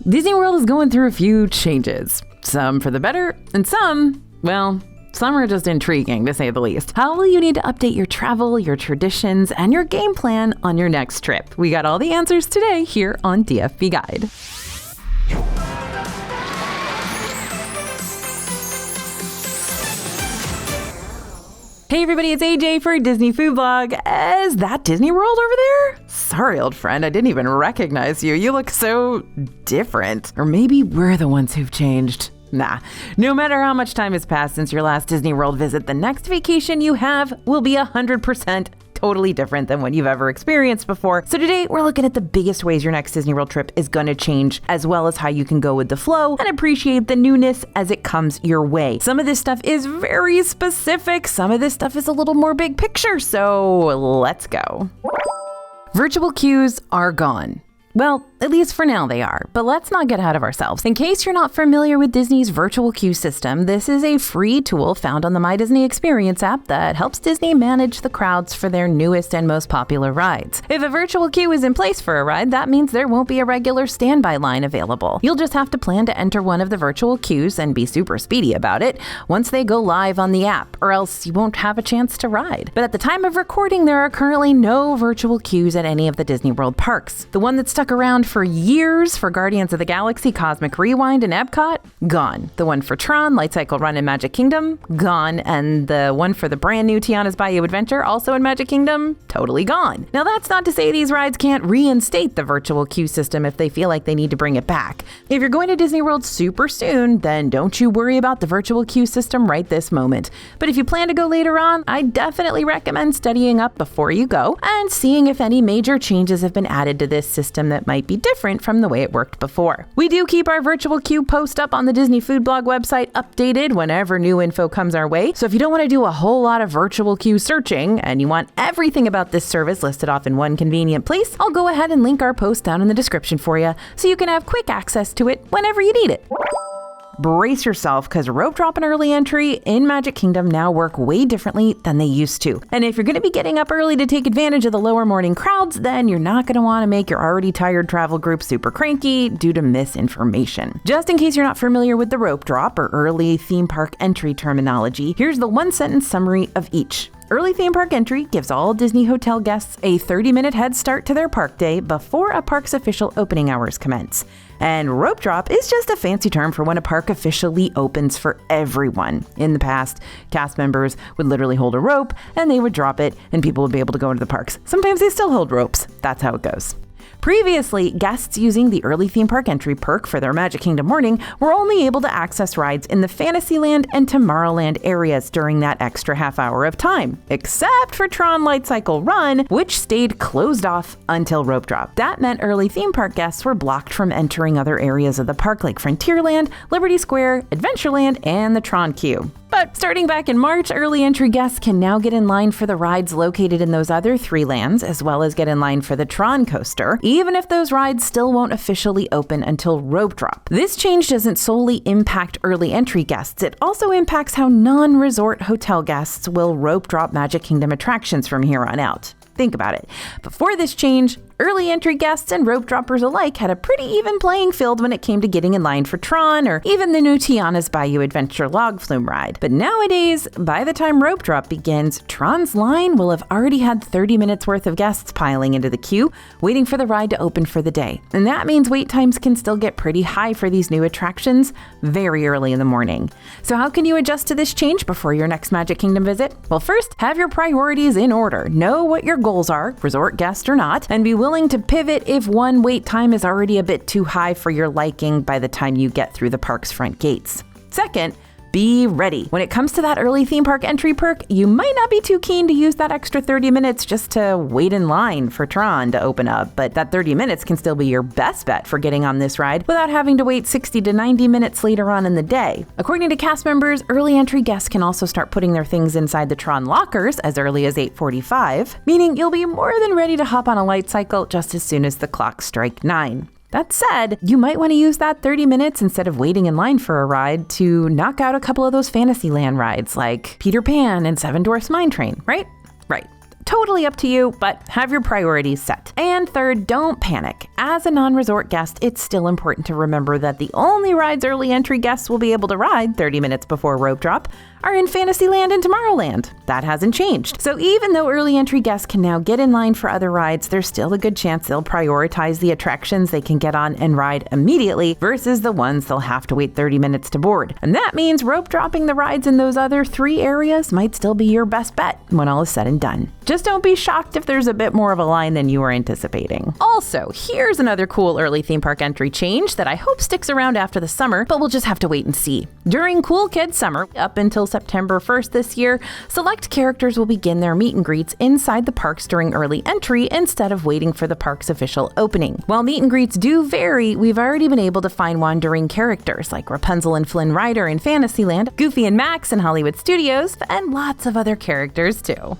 Disney World is going through a few changes. Some for the better, and some are just intriguing, to say the least. How will you need to update your travel, your traditions, and your game plan on your next trip? We got all the answers today here on DFB Guide. Hey everybody, it's AJ for Disney Food Blog. Is that Disney World over there? Sorry, old friend, I didn't even recognize you. You look so different. Or maybe we're the ones who've changed. Nah, no matter how much time has passed since your last Disney World visit, the next vacation you have will be 100% totally different than what you've ever experienced before. So today we're looking at the biggest ways your next Disney World trip is going to change, as well as how you can go with the flow and appreciate the newness as it comes your way. Some of this stuff is very specific. Some of this stuff is a little more big picture. So let's go. Virtual queues are gone. Well, at least for now they are, but let's not get ahead of ourselves. In case you're not familiar with Disney's virtual queue system, this is a free tool found on the My Disney Experience app that helps Disney manage the crowds for their newest and most popular rides. If a virtual queue is in place for a ride, that means there won't be a regular standby line available. You'll just have to plan to enter one of the virtual queues and be super speedy about it once they go live on the app, or else you won't have a chance to ride. But at the time of recording, there are currently no virtual queues at any of the Disney World parks. The one that's stuck around for years for Guardians of the Galaxy Cosmic Rewind and Epcot, gone. The one for Tron, Light Cycle Run in Magic Kingdom, gone. And the one for the brand new Tiana's Bayou Adventure, also in Magic Kingdom, totally gone. Now that's not to say these rides can't reinstate the virtual queue system if they feel like they need to bring it back. If you're going to Disney World super soon, then don't you worry about the virtual queue system right this moment. But if you plan to go later on, I definitely recommend studying up before you go and seeing if any major changes have been added to this system that might be different from the way it worked before. We do keep our virtual queue post up on the Disney Food Blog website updated whenever new info comes our way. So if you don't want to do a whole lot of virtual queue searching and you want everything about this service listed off in one convenient place, I'll go ahead and link our post down in the description for you so you can have quick access to it whenever you need it. Brace yourself, because rope drop and early entry in Magic Kingdom now work way differently than they used to. And if you're going to be getting up early to take advantage of the lower morning crowds, then you're not going to want to make your already tired travel group super cranky due to misinformation. Just in case you're not familiar with the rope drop or early theme park entry terminology, here's the one-sentence summary of each. Early theme park entry gives all Disney hotel guests a 30-minute head start to their park day before a park's official opening hours commence. And rope drop is just a fancy term for when a park officially opens for everyone. In the past, cast members would literally hold a rope and they would drop it and people would be able to go into the parks. Sometimes they still hold ropes. That's how it goes. Previously, guests using the early theme park entry perk for their Magic Kingdom morning were only able to access rides in the Fantasyland and Tomorrowland areas during that extra half hour of time, except for Tron Light Cycle Run, which stayed closed off until rope drop. That meant early theme park guests were blocked from entering other areas of the park like Frontierland, Liberty Square, Adventureland, and the Tron queue. But starting back in March, early entry guests can now get in line for the rides located in those other three lands, as well as get in line for the Tron coaster, even if those rides still won't officially open until rope drop. This change doesn't solely impact early entry guests, it also impacts how non-resort hotel guests will rope drop Magic Kingdom attractions from here on out. Think about it. Before this change, early entry guests and rope droppers alike had a pretty even playing field when it came to getting in line for Tron or even the new Tiana's Bayou Adventure log flume ride. But nowadays, by the time rope drop begins, Tron's line will have already had 30 minutes worth of guests piling into the queue, waiting for the ride to open for the day. And that means wait times can still get pretty high for these new attractions very early in the morning. So how can you adjust to this change before your next Magic Kingdom visit? Well, first, have your priorities in order. Know what your goals are, resort guest or not, and be willing to pivot if one wait time is already a bit too high for your liking by the time you get through the park's front gates. Second, be ready. When it comes to that early theme park entry perk, you might not be too keen to use that extra 30 minutes just to wait in line for Tron to open up, but that 30 minutes can still be your best bet for getting on this ride without having to wait 60 to 90 minutes later on in the day. According to cast members, early entry guests can also start putting their things inside the Tron lockers as early as 8:45, meaning you'll be more than ready to hop on a light cycle just as soon as the clocks strike 9. That said, you might want to use that 30 minutes instead of waiting in line for a ride to knock out a couple of those Fantasyland rides like Peter Pan and Seven Dwarfs Mine Train, right? Right. totally up to you, but have your priorities set. And third, don't panic. As a non-resort guest, it's still important to remember that the only rides early entry guests will be able to ride 30 minutes before rope drop are in Fantasyland and Tomorrowland. That hasn't changed. So even though early entry guests can now get in line for other rides, there's still a good chance they'll prioritize the attractions they can get on and ride immediately versus the ones they'll have to wait 30 minutes to board. And that means rope dropping the rides in those other 3 areas might still be your best bet when all is said and done. Just don't be shocked if there's a bit more of a line than you were anticipating. Also, here's another cool early theme park entry change that I hope sticks around after the summer, but we'll just have to wait and see. During Cool Kids Summer, up until September 1st this year, select characters will begin their meet and greets inside the parks during early entry instead of waiting for the park's official opening. While meet and greets do vary, we've already been able to find wandering characters like Rapunzel and Flynn Rider in Fantasyland, Goofy and Max in Hollywood Studios, and lots of other characters too.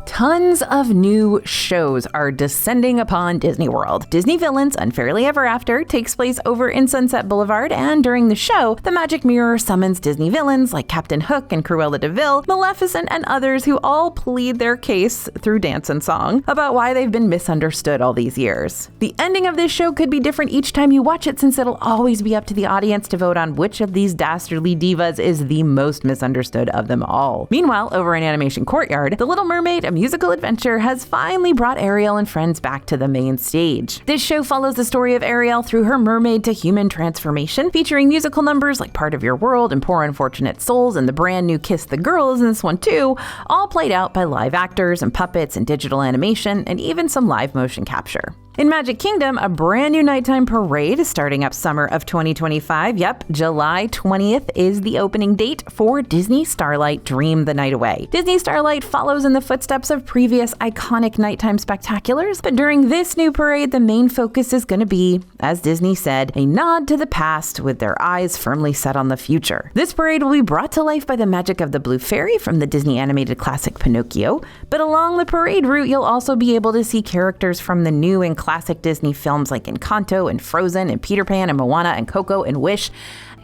Tons of new shows are descending upon Disney World. Disney Villains Unfairly Ever After takes place over in Sunset Boulevard, and during the show, the Magic Mirror summons Disney villains like Captain Hook and Cruella de Vil, Maleficent, and others who all plead their case through dance and song about why they've been misunderstood all these years. The ending of this show could be different each time you watch it, since it'll always be up to the audience to vote on which of these dastardly divas is the most misunderstood of them all. Meanwhile, over in Animation Courtyard, The Little Mermaid, a musical adventure, has finally brought Ariel and friends back to the main stage. This show follows the story of Ariel through her mermaid to human transformation, featuring musical numbers like Part of Your World and Poor Unfortunate Souls, and the brand new Kiss the Girls in this one too, all played out by live actors and puppets and digital animation and even some live motion capture. In Magic Kingdom, a brand new nighttime parade is starting up summer of 2025. Yep, July 20th is the opening date for Disney Starlight Dream the Night Away. Disney Starlight follows in the footsteps of previous iconic nighttime spectaculars, but during this new parade, the main focus is going to be, as Disney said, a nod to the past with their eyes firmly set on the future. This parade will be brought to life by the magic of the Blue Fairy from the Disney animated classic Pinocchio, but along the parade route, you'll also be able to see characters from the new and classic Disney films like Encanto and Frozen and Peter Pan and Moana and Coco and Wish.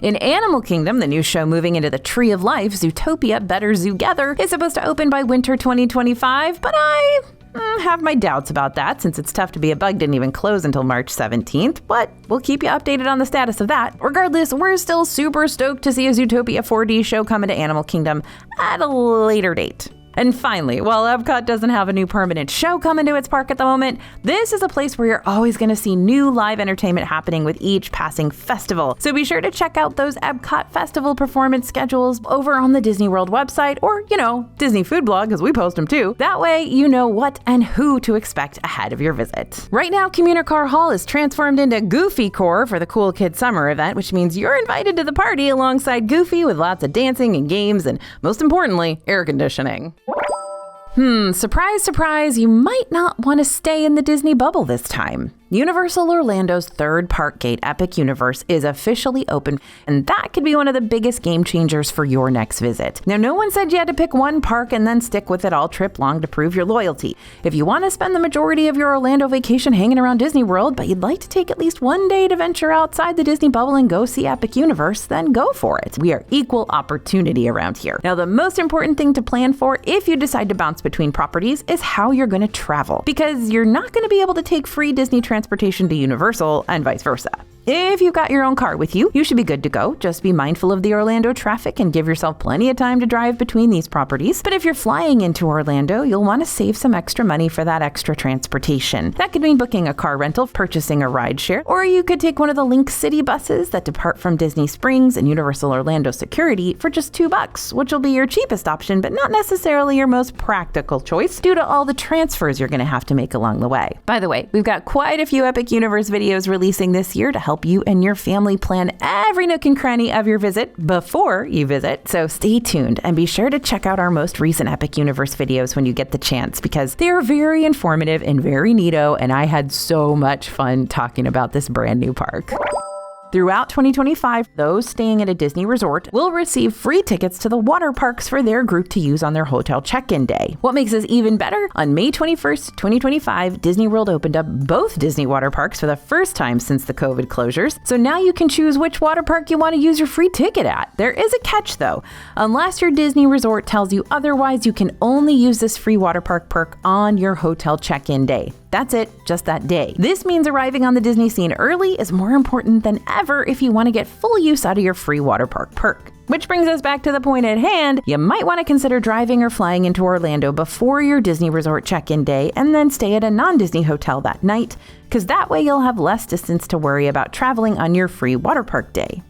In Animal Kingdom, the new show moving into the Tree of Life, Zootopia Better Zoogether, is supposed to open by winter 2025, but I have my doubts about that, since It's Tough to Be a Bug didn't even close until March 17th, but we'll keep you updated on the status of that. Regardless, we're still super stoked to see a Zootopia 4D show come into Animal Kingdom at a later date. And finally, while Epcot doesn't have a new permanent show coming to its park at the moment, this is a place where you're always going to see new live entertainment happening with each passing festival. So be sure to check out those Epcot festival performance schedules over on the Disney World website, or, Disney Food Blog, because we post them too. That way, you know what and who to expect ahead of your visit. Right now, Communicar Hall is transformed into Goofy Core for the Cool Kids Summer event, which means you're invited to the party alongside Goofy with lots of dancing and games and, most importantly, air conditioning. Surprise, surprise, you might not want to stay in the Disney bubble this time. Universal Orlando's third park gate, Epic Universe, is officially open, and that could be one of the biggest game changers for your next visit. Now, no one said you had to pick one park and then stick with it all trip long to prove your loyalty. If you want to spend the majority of your Orlando vacation hanging around Disney World, but you'd like to take at least one day to venture outside the Disney bubble and go see Epic Universe, then go for it. We are equal opportunity around here. Now, the most important thing to plan for if you decide to bounce between properties is how you're going to travel, because you're not going to be able to take free Disney transportation to Universal and vice versa. If you've got your own car with you, you should be good to go. Just be mindful of the Orlando traffic and give yourself plenty of time to drive between these properties. But if you're flying into Orlando, you'll want to save some extra money for that extra transportation. That could mean booking a car rental, purchasing a rideshare, or you could take one of the Link City buses that depart from Disney Springs and Universal Orlando Security for just $2, which will be your cheapest option, but not necessarily your most practical choice due to all the transfers you're going to have to make along the way. By the way, we've got quite a few Epic Universe videos releasing this year to help you and your family plan every nook and cranny of your visit before you visit. So stay tuned and be sure to check out our most recent Epic Universe videos when you get the chance, because they're very informative and very neato, and I had so much fun talking about this brand new park. Throughout 2025, those staying at a Disney resort will receive free tickets to the water parks for their group to use on their hotel check-in day. What makes this even better? On May 21st, 2025, Disney World opened up both Disney water parks for the first time since the COVID closures. So now you can choose which water park you want to use your free ticket at. There is a catch though. Unless your Disney resort tells you otherwise, you can only use this free water park perk on your hotel check-in day. That's it, just that day. This means arriving on the Disney scene early is more important than ever if you want to get full use out of your free water park perk. Which brings us back to the point at hand. You might want to consider driving or flying into Orlando before your Disney resort check-in day and then stay at a non-Disney hotel that night, because that way you'll have less distance to worry about traveling on your free water park day.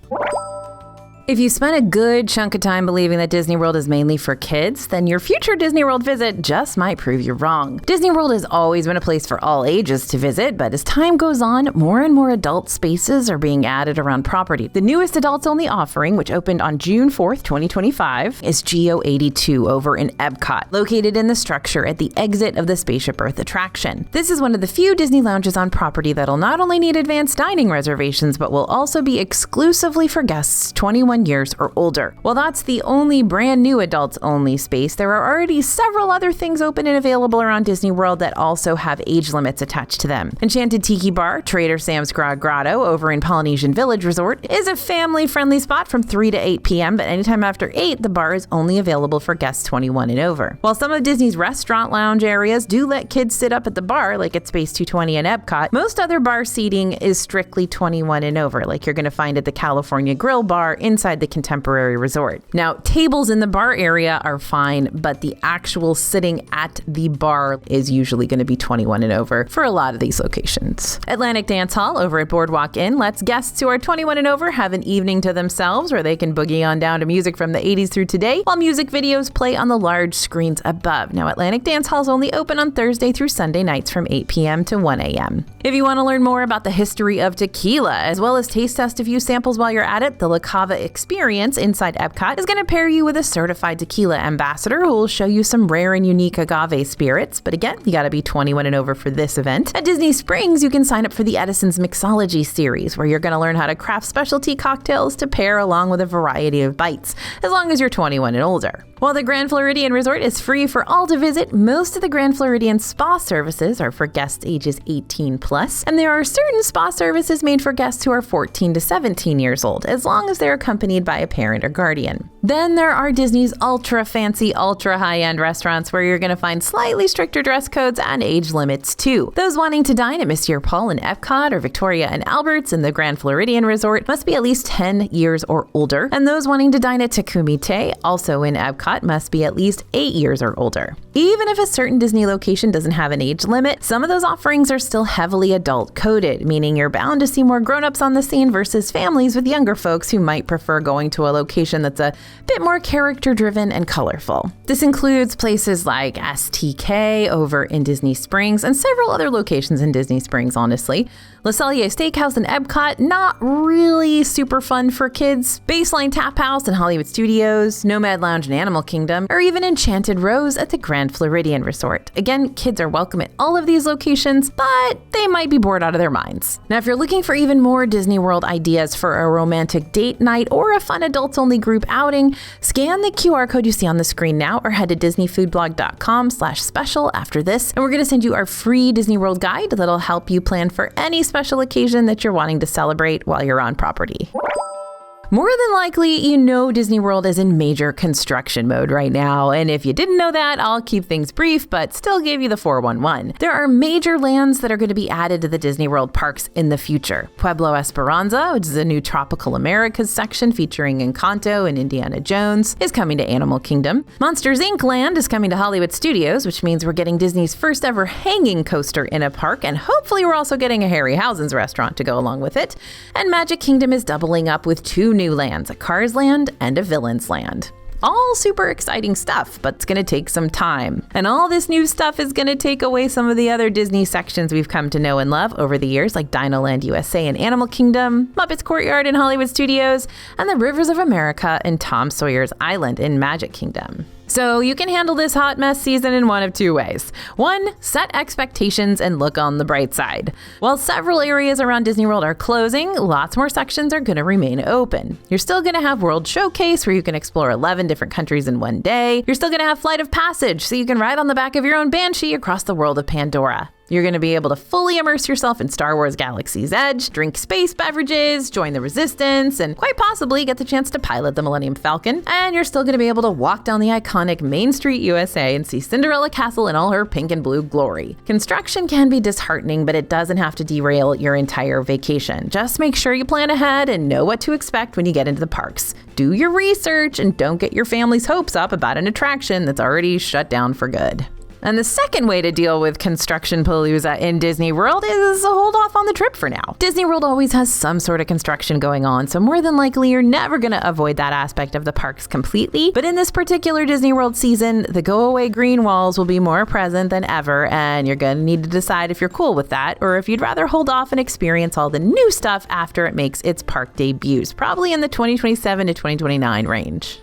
If you spent a good chunk of time believing that Disney World is mainly for kids, then your future Disney World visit just might prove you wrong. Disney World has always been a place for all ages to visit, but as time goes on, more and more adult spaces are being added around property. The newest adults-only offering, which opened on June 4th, 2025, is Geo 82 over in Epcot, located in the structure at the exit of the Spaceship Earth attraction. This is one of the few Disney lounges on property that'll not only need advanced dining reservations, but will also be exclusively for guests 21 years or older. While that's the only brand new adults only space, there are already several other things open and available around Disney World that also have age limits attached to them. Enchanted Tiki Bar, Trader Sam's Grotto over in Polynesian Village Resort is a family-friendly spot from 3 to 8 p.m., but anytime after 8, the bar is only available for guests 21 and over. While some of Disney's restaurant lounge areas do let kids sit up at the bar, like at Space 220 and Epcot, most other bar seating is strictly 21 and over, like you're going to find at the California Grill Bar inside the Contemporary Resort. Now, tables in the bar area are fine, but the actual sitting at the bar is usually going to be 21 and over for a lot of these locations. Atlantic Dance Hall over at Boardwalk Inn lets guests who are 21 and over have an evening to themselves where they can boogie on down to music from the 80s through today while music videos play on the large screens above. Now, Atlantic Dance Hall is only open on Thursday through Sunday nights from 8 p.m. to 1 a.m. If you want to learn more about the history of tequila, as well as taste test a few samples while you're at it, the La Cava Experience inside Epcot is going to pair you with a certified tequila ambassador who will show you some rare and unique agave spirits. But again, you got to be 21 and over for this event. At Disney Springs, you can sign up for the Edison's Mixology series, where you're going to learn how to craft specialty cocktails to pair along with a variety of bites, as long as you're 21 and older. While the Grand Floridian Resort is free for all to visit, most of the Grand Floridian spa services are for guests ages 18 plus, and there are certain spa services made for guests who are 14 to 17 years old, as long as they're accompanied by a parent or guardian. Then there are Disney's ultra fancy, ultra high-end restaurants where you're going to find slightly stricter dress codes and age limits too. Those wanting to dine at Monsieur Paul in Epcot or Victoria and Albert's in the Grand Floridian Resort must be at least 10 years or older, and those wanting to dine at Takumi Te, also in Epcot, must be at least 8 years or older. Even if a certain Disney location doesn't have an age limit, some of those offerings are still heavily adult coded, meaning you're bound to see more grown-ups on the scene versus families with younger folks who might prefer going to a location that's a bit more character-driven and colorful. This includes places like STK over in Disney Springs and several other locations in Disney Springs, honestly. Le Cellier Steakhouse in Epcot, not really super fun for kids. Baseline Tap House in Hollywood Studios, Nomad Lounge in Animal Kingdom, or even Enchanted Rose at the Grand Floridian Resort. Again, kids are welcome at all of these locations, but they might be bored out of their minds. Now, if you're looking for even more Disney World ideas for a romantic date night or a fun adults-only group outing, scan the QR code you see on the screen now or head to disneyfoodblog.com/special after this, and we're going to send you our free Disney World guide that'll help you plan for any special occasion that you're wanting to celebrate while you're on property. More than likely, you know Disney World is in major construction mode right now, and if you didn't know that, I'll keep things brief, but still give you the 411. There are major lands that are going to be added to the Disney World parks in the future. Pueblo Esperanza, which is a new Tropical Americas section featuring Encanto and Indiana Jones, is coming to Animal Kingdom. Monsters Inc. land is coming to Hollywood Studios, which means we're getting Disney's first ever hanging coaster in a park, and hopefully we're also getting a Harryhausen's restaurant to go along with it. And Magic Kingdom is doubling up with 2 new lands, a Cars Land and a Villains Land. All super exciting stuff, but it's going to take some time. And all this new stuff is going to take away some of the other Disney sections we've come to know and love over the years, like Dinoland USA and Animal Kingdom, Muppets Courtyard in Hollywood Studios, and the Rivers of America and Tom Sawyer's Island in Magic Kingdom. So you can handle this hot mess season in one of two ways. One, set expectations and look on the bright side. While several areas around Disney World are closing, lots more sections are going to remain open. You're still going to have World Showcase, where you can explore 11 different countries in one day. You're still going to have Flight of Passage, so you can ride on the back of your own Banshee across the world of Pandora. You're going to be able to fully immerse yourself in Star Wars Galaxy's Edge, drink space beverages, join the Resistance, and quite possibly get the chance to pilot the Millennium Falcon. And you're still going to be able to walk down the iconic Main Street USA and see Cinderella Castle in all her pink and blue glory. Construction can be disheartening, but it doesn't have to derail your entire vacation. Just make sure you plan ahead and know what to expect when you get into the parks. Do your research and don't get your family's hopes up about an attraction that's already shut down for good. And the second way to deal with construction palooza in Disney World is hold off on the trip for now. Disney World always has some sort of construction going on, so more than likely you're never going to avoid that aspect of the parks completely. But in this particular Disney World season, the go-away green walls will be more present than ever, and you're going to need to decide if you're cool with that, or if you'd rather hold off and experience all the new stuff after it makes its park debuts, probably in the 2027 to 2029 range.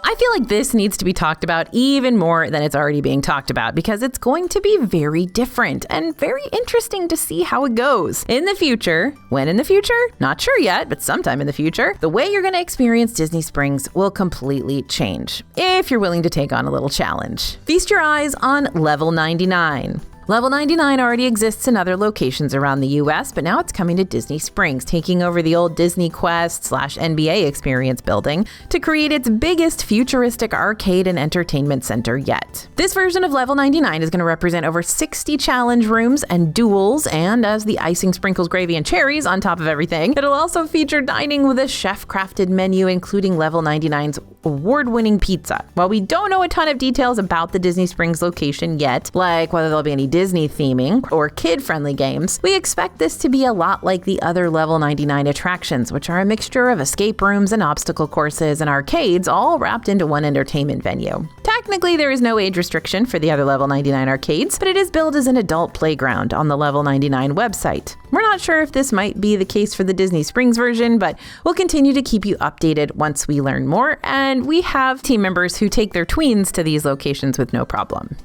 I feel like this needs to be talked about even more than it's already being talked about, because it's going to be very different and very interesting to see how it goes. In the future, when in the future? Not sure yet, but sometime in the future, the way you're going to experience Disney Springs will completely change, if you're willing to take on a little challenge. Feast your eyes on Level 99. Level 99 already exists in other locations around the US, but now it's coming to Disney Springs, taking over the old Disney Quest/NBA experience building to create its biggest futuristic arcade and entertainment center yet. This version of Level 99 is going to represent over 60 challenge rooms and duels, and as the icing sprinkles gravy and cherries on top of everything, it'll also feature dining with a chef-crafted menu, including Level 99's award-winning pizza. While we don't know a ton of details about the Disney Springs location yet, like whether there'll be any Disney theming or kid-friendly games, we expect this to be a lot like the other Level 99 attractions, which are a mixture of escape rooms and obstacle courses and arcades all wrapped into one entertainment venue. Technically, there is no age restriction for the other Level 99 arcades, but it is billed as an adult playground on the Level 99 website. We're not sure if this might be the case for the Disney Springs version, but we'll continue to keep you updated once we learn more, and we have team members who take their tweens to these locations with no problem.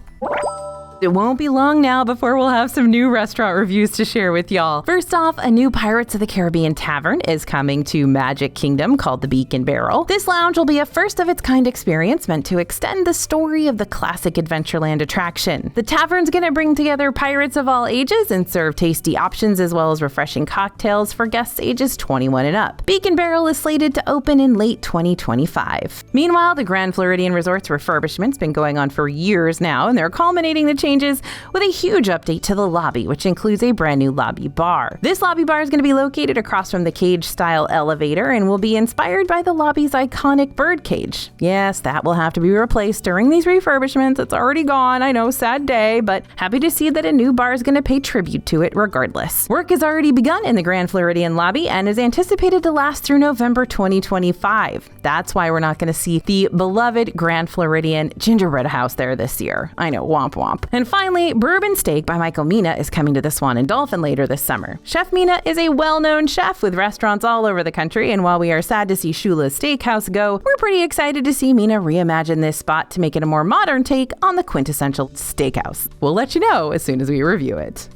It won't be long now before we'll have some new restaurant reviews to share with y'all. First off, a new Pirates of the Caribbean tavern is coming to Magic Kingdom called the Beak and Barrel. This lounge will be a first-of-its-kind experience meant to extend the story of the classic Adventureland attraction. The tavern's gonna bring together pirates of all ages and serve tasty options as well as refreshing cocktails for guests ages 21 and up. Beak and Barrel is slated to open in late 2025. Meanwhile, the Grand Floridian Resort's refurbishment's been going on for years now, and they're culminating the changes with a huge update to the lobby, which includes a brand new lobby bar. This lobby bar is going to be located across from the cage-style elevator and will be inspired by the lobby's iconic bird cage. Yes, that will have to be replaced during these refurbishments. It's already gone, I know, sad day, but happy to see that a new bar is going to pay tribute to it regardless. Work has already begun in the Grand Floridian lobby and is anticipated to last through November 2025. That's why we're not going to see the beloved Grand Floridian gingerbread house there this year. I know, womp womp. And finally, Bourbon Steak by Michael Mina is coming to the Swan and Dolphin later this summer. Chef Mina is a well-known chef with restaurants all over the country, and while we are sad to see Shula's Steakhouse go, we're pretty excited to see Mina reimagine this spot to make it a more modern take on the quintessential steakhouse. We'll let you know as soon as we review it.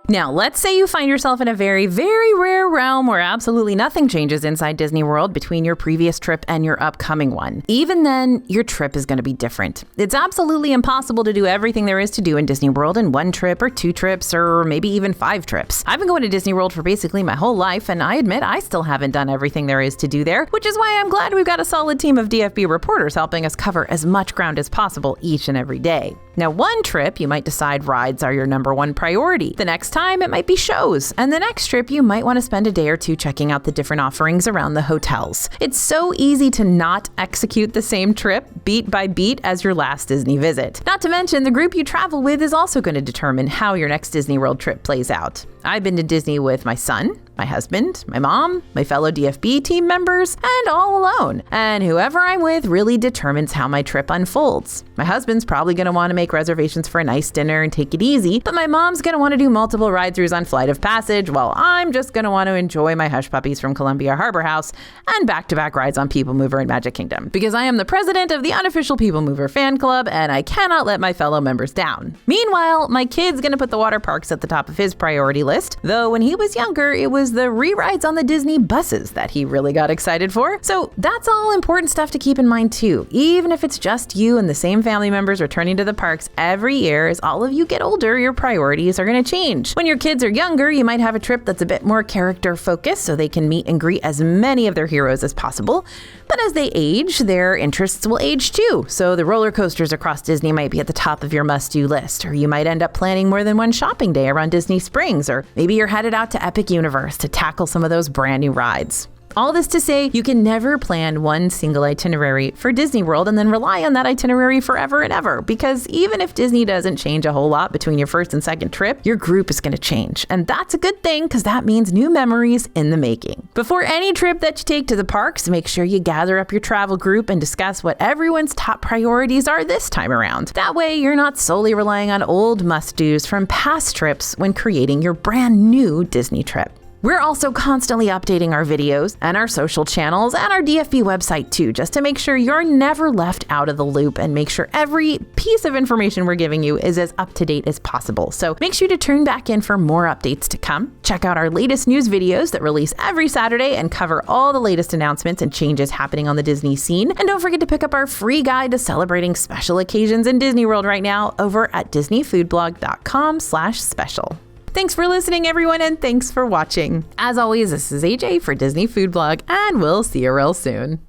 Now, let's say you find yourself in a very, very rare realm where absolutely nothing changes inside Disney World between your previous trip and your upcoming one. Even then, your trip is going to be different. It's absolutely impossible to do everything there is to do in Disney World in one trip or 2 trips or maybe even 5 trips. I've been going to Disney World for basically my whole life, and I admit I still haven't done everything there is to do there, which is why I'm glad we've got a solid team of DFB reporters helping us cover as much ground as possible each and every day. Now, one trip, you might decide rides are your number one priority. The next time, it might be shows. And the next trip, you might want to spend a day or 2 checking out the different offerings around the hotels. It's so easy to not execute the same trip beat by beat as your last Disney visit. Not to mention, the group you travel with is also going to determine how your next Disney World trip plays out. I've been to Disney with my son, my husband, my mom, my fellow DFB team members, and all alone. And whoever I'm with really determines how my trip unfolds. My husband's probably going to want to make reservations for a nice dinner and take it easy, but my mom's going to want to do multiple ride-throughs on Flight of Passage, while I'm just going to want to enjoy my Hush Puppies from Columbia Harbor House and back-to-back rides on People Mover and Magic Kingdom. Because I am the president of the unofficial People Mover fan club, and I cannot let my fellow members down. Meanwhile, my kid's going to put the water parks at the top of his priority list, though when he was younger, it was the re-rides on the Disney buses that he really got excited for. So that's all important stuff to keep in mind too. Even if it's just you and the same family members returning to the parks every year, as all of you get older, your priorities are going to change. When your kids are younger, you might have a trip that's a bit more character focused so they can meet and greet as many of their heroes as possible. But as they age, their interests will age too. So the roller coasters across Disney might be at the top of your must-do list, or you might end up planning more than one shopping day around Disney Springs, or maybe you're headed out to Epic Universe to tackle some of those brand new rides. All this to say, you can never plan one single itinerary for Disney World and then rely on that itinerary forever and ever, because even if Disney doesn't change a whole lot between your first and second trip, your group is going to change. And that's a good thing, because that means new memories in the making. Before any trip that you take to the parks, make sure you gather up your travel group and discuss what everyone's top priorities are this time around. That way, you're not solely relying on old must-dos from past trips when creating your brand new Disney trip. We're also constantly updating our videos and our social channels and our DFB website too, just to make sure you're never left out of the loop and make sure every piece of information we're giving you is as up to date as possible. So make sure to tune back in for more updates to come. Check out our latest news videos that release every Saturday and cover all the latest announcements and changes happening on the Disney scene. And don't forget to pick up our free guide to celebrating special occasions in Disney World right now over at disneyfoodblog.com/special. Thanks for listening, everyone, and thanks for watching. As always, this is AJ for Disney Food Blog, and we'll see you real soon.